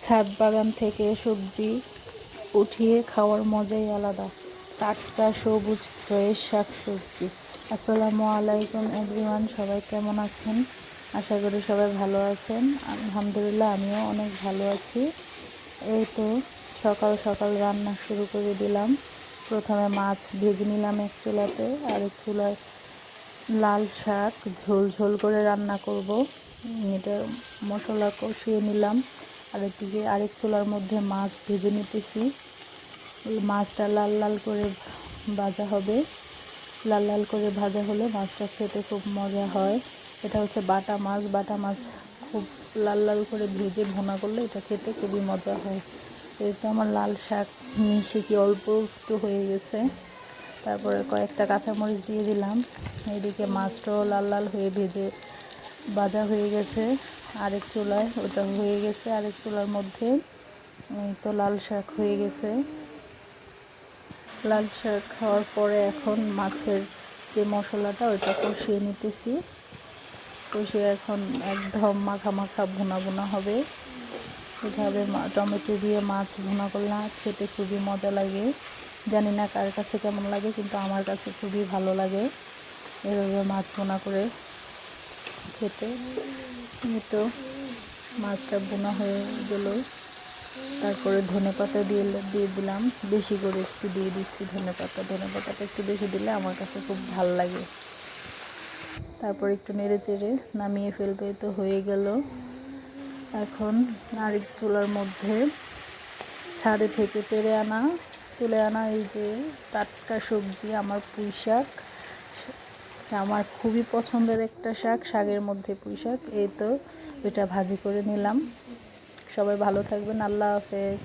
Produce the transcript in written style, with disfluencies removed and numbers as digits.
ছাদ বাগান থেকে সবজি উঠিয়ে খাওয়ার মজাই আলাদা। টাটকা সবুজ ফ্রেশ শাকসবজি। আসসালামু আলাইকুম এভরিওয়ান, সবাই কেমন আছেন? আশা করি সবাই ভালো আছেন। আলহামদুলিল্লাহ, আমিও অনেক ভালো আছি। এই তো সকাল সকাল রান্না শুরু করে দিলাম। প্রথমে মাছ ভেজে নিলাম এক চুলাতে, আর এক চুলায় লাল শাক ঝোল ঝোল করে রান্না করব। এটা মশলা কষিয়ে নিলাম। আরেকদিকে আরেক চুলার মধ্যে মাছ ভেজে নিতেছি। মাছটা লাল লাল করে ভাজা হবে। লাল লাল করে ভাজা হলে মাছটা খেতে খুব মজা হয়। এটা হচ্ছে বাটা মাছ। বাটা মাছ খুব লাল লাল করে ভেজে ভুনা করলে এটা খেতে খুবই মজা হয়। এই তো আমার লাল শাক মিশে কি অল্প একটু হয়ে গেছে। তারপরে কয়েকটা কাঁচামরিচ দিয়ে দিলাম। এদিকে মাছটাও লাল লাল হয়ে ভেজে ভাজা হয়ে গেছে। আরেক চুলায় ওটা হয়ে গেছে। আরেক চুলার মধ্যে তো লাল শাক হয়ে গেছে। লাল শাক খাওয়ার পরে এখন মাছের যে মশলাটা ওইটা কষিয়ে নিতেছি। কষিয়ে এখন একদম মাখা মাখা ভুনা ভুনা হবে। এভাবে টমেটো দিয়ে মাছ ভুনা করলে খেতে খুবই মজা লাগে। জানি না কার কাছে কেমন লাগে, কিন্তু আমার কাছে খুবই ভালো লাগে এভাবে মাছ ভুনা করে খেতে। তো মাছটা ভুনা হয়ে গেল। তারপরে ধনেপাতা দিয়ে দিলাম। বেশি করে একটু দিয়ে দিচ্ছি ধনেপাতাটা একটু বেশি দিলে আমার কাছে খুব ভালো লাগে। তারপর একটু নেড়ে চেড়ে নামিয়ে ফেলবে। তো হয়ে গেল। এখন আরেক চুলার মধ্যে ছাদে থেকে তুলে আনা এই যে টাটকা সবজি, আমার পুঁই শাক। আমার খুবই পছন্দের একটা শাক, শাকের মধ্যে পুঁই শাক। এই তো এটা ভাজি করে নিলাম। সবাই ভালো থাকবেন। আল্লাহ হাফেজ।